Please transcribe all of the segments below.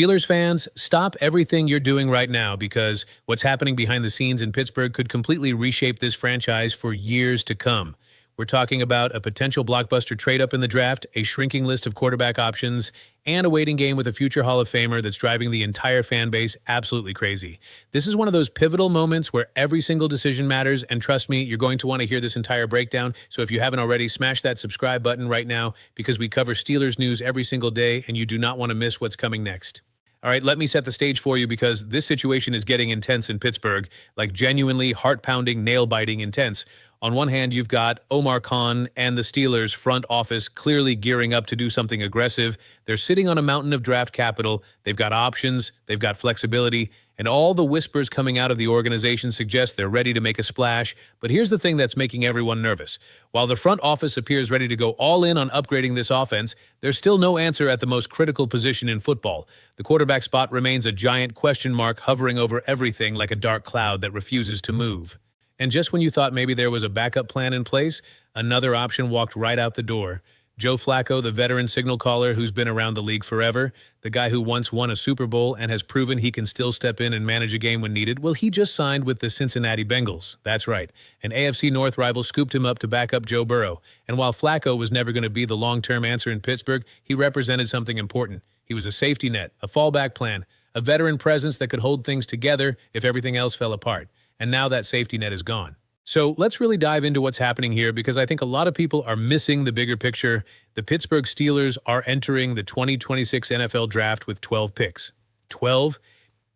Steelers fans, stop everything you're doing right now because what's happening behind the scenes in Pittsburgh could completely reshape this franchise for years to come. We're talking about a potential blockbuster trade-up in the draft, a shrinking list of quarterback options, and a waiting game with a future Hall of Famer that's driving the entire fan base absolutely crazy. This is one of those pivotal moments where every single decision matters, and trust me, you're going to want to hear this entire breakdown. So if you haven't already, smash that subscribe button right now because we cover Steelers news every single day, and you do not want to miss what's coming next. All right, let me set the stage for you because this situation is getting intense in Pittsburgh, like genuinely heart-pounding, nail-biting intense. On one hand, you've got Omar Khan and the Steelers front office clearly gearing up to do something aggressive. They're sitting on a mountain of draft capital. They've got options. They've got flexibility. And all the whispers coming out of the organization suggest they're ready to make a splash. But here's the thing that's making everyone nervous. While the front office appears ready to go all in on upgrading this offense, there's still no answer at the most critical position in football. The quarterback spot remains a giant question mark hovering over everything like a dark cloud that refuses to move. And just when you thought maybe there was a backup plan in place, another option walked right out the door. Joe Flacco, the veteran signal caller who's been around the league forever, the guy who once won a Super Bowl and has proven he can still step in and manage a game when needed, well, he just signed with the Cincinnati Bengals. That's right. An AFC North rival scooped him up to back up Joe Burrow. And while Flacco was never going to be the long-term answer in Pittsburgh, he represented something important. He was a safety net, a fallback plan, a veteran presence that could hold things together if everything else fell apart. And now that safety net is gone. So let's really dive into what's happening here because I think a lot of people are missing the bigger picture. The Pittsburgh Steelers are entering the 2026 NFL Draft with 12 picks. 12?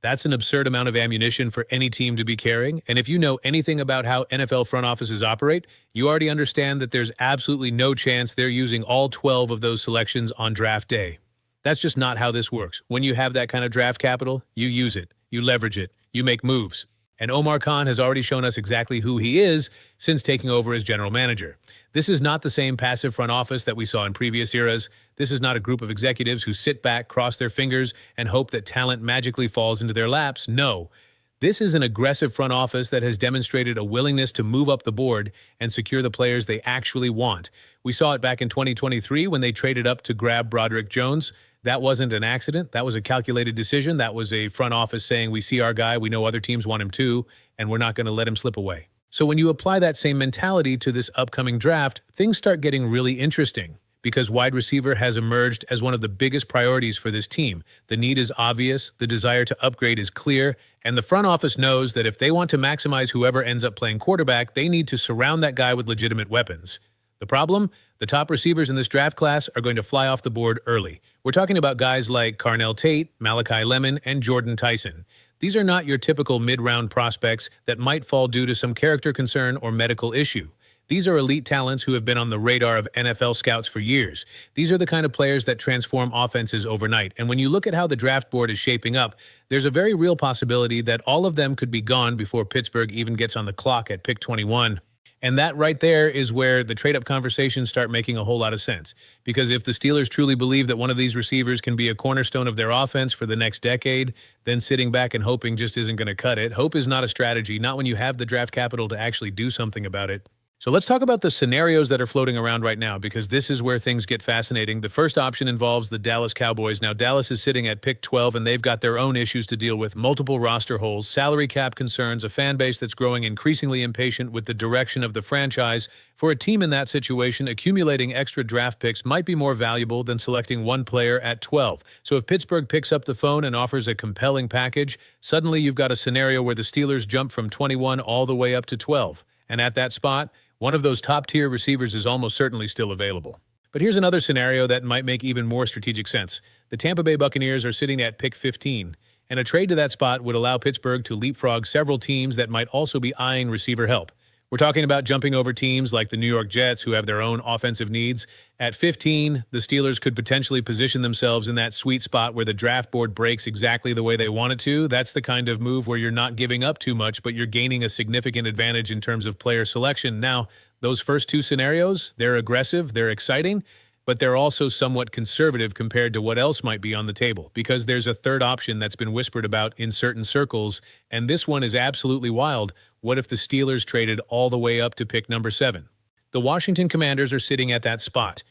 That's an absurd amount of ammunition for any team to be carrying. And if you know anything about how NFL front offices operate, you already understand that there's absolutely no chance they're using all 12 of those selections on draft day. That's just not how this works. When you have that kind of draft capital, you use it, you leverage it, you make moves. And Omar Khan has already shown us exactly who he is since taking over as general manager. This is not the same passive front office that we saw in previous eras. This is not a group of executives who sit back, cross their fingers, and hope that talent magically falls into their laps. No. This is an aggressive front office that has demonstrated a willingness to move up the board and secure the players they actually want. We saw it back in 2023 when they traded up to grab Broderick Jones. That wasn't an accident. That was a calculated decision. That was a front office saying, we see our guy, we know other teams want him too, and we're not going to let him slip away. So when you apply that same mentality to this upcoming draft, things start getting really interesting because wide receiver has emerged as one of the biggest priorities for this team. The need is obvious, the desire to upgrade is clear, and the front office knows that if they want to maximize whoever ends up playing quarterback, they need to surround that guy with legitimate weapons. The problem? The top receivers in this draft class are going to fly off the board early. We're talking about guys like Carnell Tate, Malachi Lemon, and Jordan Tyson. These are not your typical mid-round prospects that might fall due to some character concern or medical issue. These are elite talents who have been on the radar of NFL scouts for years. These are the kind of players that transform offenses overnight. And when you look at how the draft board is shaping up, there's a very real possibility that all of them could be gone before Pittsburgh even gets on the clock at pick 21. And that right there is where the trade-up conversations start making a whole lot of sense. Because if the Steelers truly believe that one of these receivers can be a cornerstone of their offense for the next decade, then sitting back and hoping just isn't going to cut it. Hope is not a strategy, not when you have the draft capital to actually do something about it. So let's talk about the scenarios that are floating around right now, because this is where things get fascinating. The first option involves the Dallas Cowboys. Now, Dallas is sitting at pick 12, and they've got their own issues to deal with: multiple roster holes, salary cap concerns, a fan base that's growing increasingly impatient with the direction of the franchise. For a team in that situation, accumulating extra draft picks might be more valuable than selecting one player at 12. So if Pittsburgh picks up the phone and offers a compelling package, suddenly you've got a scenario where the Steelers jump from 21 all the way up to 12. And at that spot, one of those top-tier receivers is almost certainly still available. But here's another scenario that might make even more strategic sense. The Tampa Bay Buccaneers are sitting at pick 15, and a trade to that spot would allow Pittsburgh to leapfrog several teams that might also be eyeing receiver help. We're talking about jumping over teams like the New York Jets, who have their own offensive needs. At 15, the Steelers could potentially position themselves in that sweet spot where the draft board breaks exactly the way they want it to. That's the kind of move where you're not giving up too much, but you're gaining a significant advantage in terms of player selection. Now, those first two scenarios, they're aggressive, they're exciting, but they're also somewhat conservative compared to what else might be on the table, because there's a third option that's been whispered about in certain circles, and this one is absolutely wild. What if the Steelers traded all the way up to pick number 7? The Washington Commanders are sitting at that spot,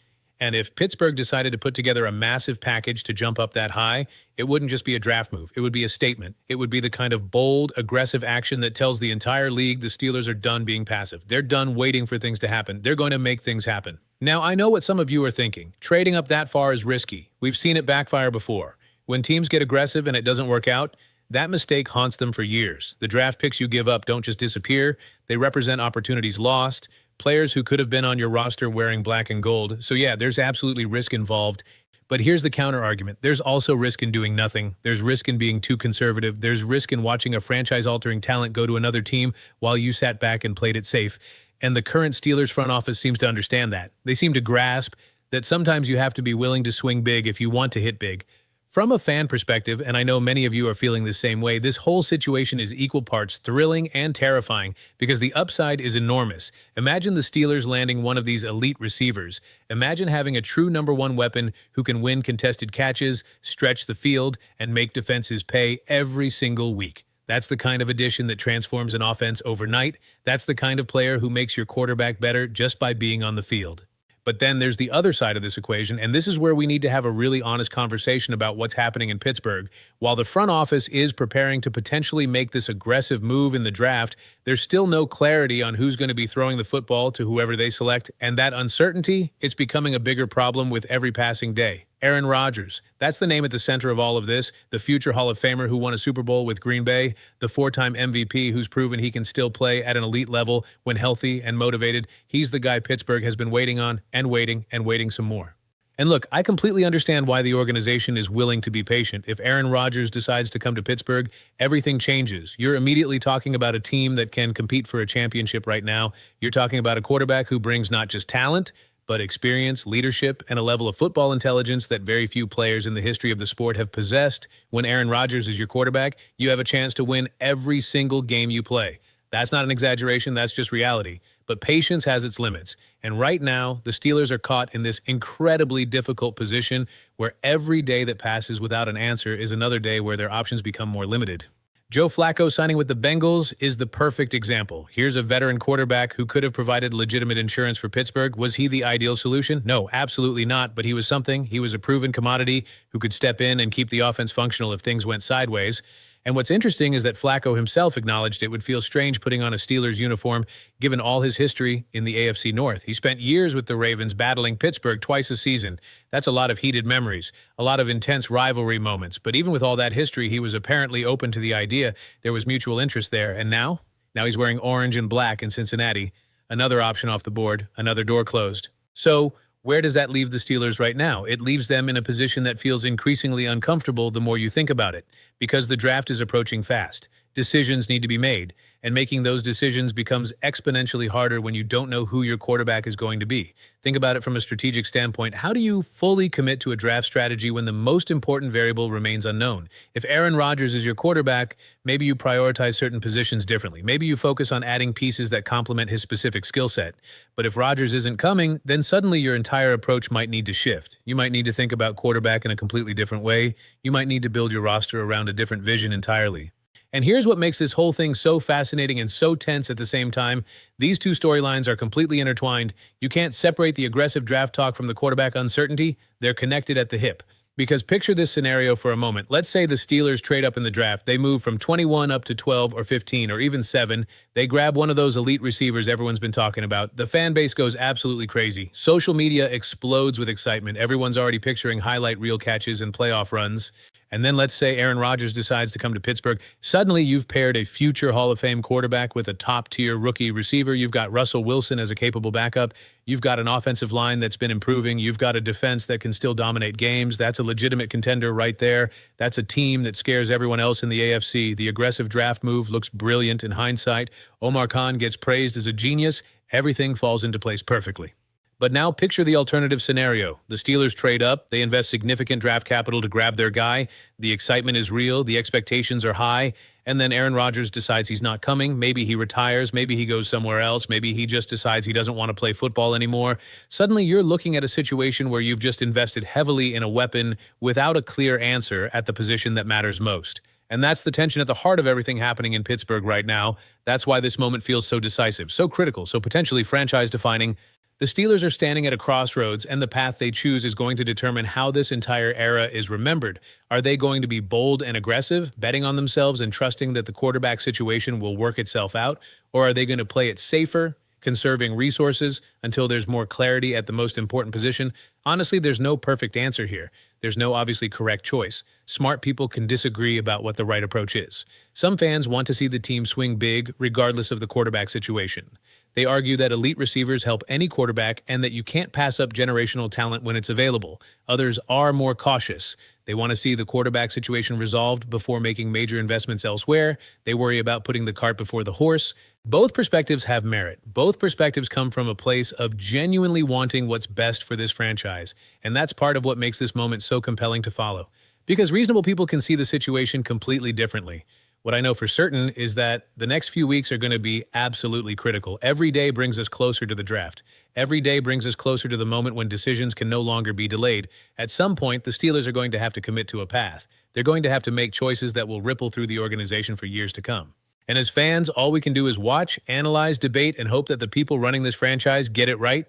And if Pittsburgh decided to put together a massive package to jump up that high, it wouldn't just be a draft move. It would be a statement. It would be the kind of bold, aggressive action that tells the entire league the Steelers are done being passive. They're done waiting for things to happen. They're going to make things happen. Now, I know what some of you are thinking. Trading up that far is risky. We've seen it backfire before. When teams get aggressive and it doesn't work out, that mistake haunts them for years. The draft picks you give up don't just disappear. They represent opportunities lost, players who could have been on your roster wearing black and gold. So yeah, there's absolutely risk involved. But here's the counter argument. There's also risk in doing nothing. There's risk in being too conservative. There's risk in watching a franchise-altering talent go to another team while you sat back and played it safe. And the current Steelers front office seems to understand that. They seem to grasp that sometimes you have to be willing to swing big if you want to hit big. From a fan perspective, and I know many of you are feeling the same way, this whole situation is equal parts thrilling and terrifying because the upside is enormous. Imagine the Steelers landing one of these elite receivers. Imagine having a true number one weapon who can win contested catches, stretch the field, and make defenses pay every single week. That's the kind of addition that transforms an offense overnight. That's the kind of player who makes your quarterback better just by being on the field. But then there's the other side of this equation, and this is where we need to have a really honest conversation about what's happening in Pittsburgh. While the front office is preparing to potentially make this aggressive move in the draft, there's still no clarity on who's going to be throwing the football to whoever they select, and that uncertainty, it's becoming a bigger problem with every passing day. Aaron Rodgers, that's the name at the center of all of this, the future Hall of Famer who won a Super Bowl with Green Bay, the four-time MVP who's proven he can still play at an elite level when healthy and motivated. He's the guy Pittsburgh has been waiting on and waiting some more. And look, I completely understand why the organization is willing to be patient. If Aaron Rodgers decides to come to Pittsburgh, everything changes. You're immediately talking about a team that can compete for a championship right now. You're talking about a quarterback who brings not just talent, but experience, leadership, and a level of football intelligence that very few players in the history of the sport have possessed. When Aaron Rodgers is your quarterback, you have a chance to win every single game you play. That's not an exaggeration, that's just reality. But patience has its limits. And right now, the Steelers are caught in this incredibly difficult position where every day that passes without an answer is another day where their options become more limited. Joe Flacco signing with the Bengals is the perfect example. Here's a veteran quarterback who could have provided legitimate insurance for Pittsburgh. Was he the ideal solution? No, absolutely not, but he was something. He was a proven commodity who could step in and keep the offense functional if things went sideways. And what's interesting is that Flacco himself acknowledged it would feel strange putting on a Steelers uniform given all his history in the AFC North. He spent years with the Ravens battling Pittsburgh twice a season. That's a lot of heated memories, a lot of intense rivalry moments. But even with all that history, he was apparently open to the idea. There was mutual interest there. And now he's wearing orange and black in Cincinnati. Another option off the board, another door closed. So where does that leave the Steelers right now? It leaves them in a position that feels increasingly uncomfortable the more you think about it, because the draft is approaching fast. Decisions need to be made, and making those decisions becomes exponentially harder when you don't know who your quarterback is going to be. Think about it from a strategic standpoint. How do you fully commit to a draft strategy when the most important variable remains unknown? If Aaron Rodgers is your quarterback, maybe you prioritize certain positions differently. Maybe you focus on adding pieces that complement his specific skill set. But if Rodgers isn't coming, then suddenly your entire approach might need to shift. You might need to think about quarterback in a completely different way. You might need to build your roster around a different vision entirely. And here's what makes this whole thing so fascinating and so tense at the same time. These two storylines are completely intertwined. You can't separate the aggressive draft talk from the quarterback uncertainty. They're connected at the hip. Because picture this scenario for a moment. Let's say the Steelers trade up in the draft. They move from 21 up to 12 or 15 or even 7. They grab one of those elite receivers everyone's been talking about. The fan base goes absolutely crazy. Social media explodes with excitement. Everyone's already picturing highlight reel catches and playoff runs. And then let's say Aaron Rodgers decides to come to Pittsburgh. Suddenly you've paired a future Hall of Fame quarterback with a top-tier rookie receiver. You've got Russell Wilson as a capable backup. You've got an offensive line that's been improving. You've got a defense that can still dominate games. That's a legitimate contender right there. That's a team that scares everyone else in the AFC. The aggressive draft move looks brilliant in hindsight. Omar Khan gets praised as a genius. Everything falls into place perfectly. But now picture the alternative scenario. The Steelers trade up. They invest significant draft capital to grab their guy. The excitement is real. The expectations are high. And then Aaron Rodgers decides he's not coming. Maybe he retires. Maybe he goes somewhere else. Maybe he just decides he doesn't want to play football anymore. Suddenly you're looking at a situation where you've just invested heavily in a weapon without a clear answer at the position that matters most. And that's the tension at the heart of everything happening in Pittsburgh right now. That's why this moment feels so decisive, so critical, so potentially franchise-defining. The Steelers are standing at a crossroads, and the path they choose is going to determine how this entire era is remembered. Are they going to be bold and aggressive, betting on themselves and trusting that the quarterback situation will work itself out? Or are they going to play it safer, conserving resources until there's more clarity at the most important position? Honestly, there's no perfect answer here. There's no obviously correct choice. Smart people can disagree about what the right approach is. Some fans want to see the team swing big regardless of the quarterback situation. They argue that elite receivers help any quarterback and that you can't pass up generational talent when it's available. Others are more cautious. They want to see the quarterback situation resolved before making major investments elsewhere. They worry about putting the cart before the horse. Both perspectives have merit. Both perspectives come from a place of genuinely wanting what's best for this franchise. And that's part of what makes this moment so compelling to follow. Because reasonable people can see the situation completely differently. What I know for certain is that the next few weeks are going to be absolutely critical. Every day brings us closer to the draft. Every day brings us closer to the moment when decisions can no longer be delayed. At some point, the Steelers are going to have to commit to a path. They're going to have to make choices that will ripple through the organization for years to come. And as fans, all we can do is watch, analyze, debate, and hope that the people running this franchise get it right.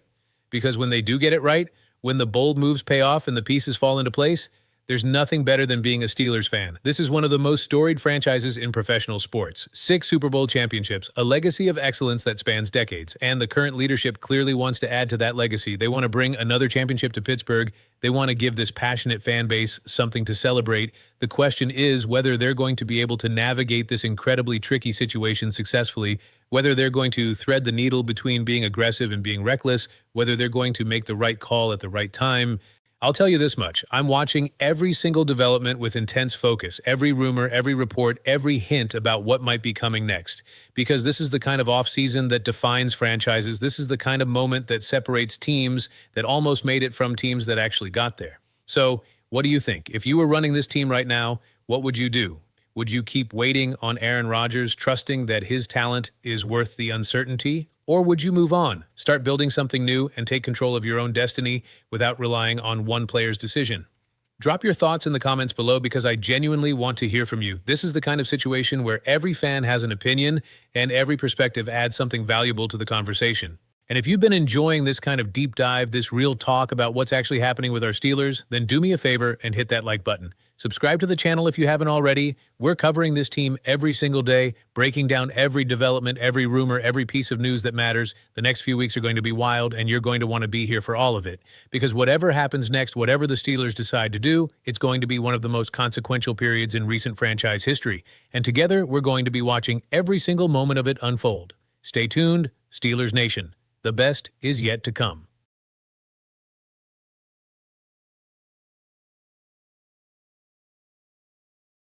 Because when they do get it right, when the bold moves pay off and the pieces fall into place, there's nothing better than being a Steelers fan. This is one of the most storied franchises in professional sports. 6 Super Bowl championships, a legacy of excellence that spans decades. And the current leadership clearly wants to add to that legacy. They want to bring another championship to Pittsburgh. They want to give this passionate fan base something to celebrate. The question is whether they're going to be able to navigate this incredibly tricky situation successfully, whether they're going to thread the needle between being aggressive and being reckless, whether they're going to make the right call at the right time. I'll tell you this much. I'm watching every single development with intense focus, every rumor, every report, every hint about what might be coming next. Because this is the kind of offseason that defines franchises. This is the kind of moment that separates teams that almost made it from teams that actually got there. So, what do you think? If you were running this team right now, what would you do? Would you keep waiting on Aaron Rodgers, trusting that his talent is worth the uncertainty? Or would you move on, start building something new, and take control of your own destiny without relying on one player's decision? Drop your thoughts in the comments below because I genuinely want to hear from you. This is the kind of situation where every fan has an opinion and every perspective adds something valuable to the conversation. And if you've been enjoying this kind of deep dive, this real talk about what's actually happening with our Steelers, then do me a favor and hit that like button. Subscribe to the channel if you haven't already. We're covering this team every single day, breaking down every development, every rumor, every piece of news that matters. The next few weeks are going to be wild, and you're going to want to be here for all of it. Because whatever happens next, whatever the Steelers decide to do, it's going to be one of the most consequential periods in recent franchise history. And together, we're going to be watching every single moment of it unfold. Stay tuned, Steelers Nation. The best is yet to come.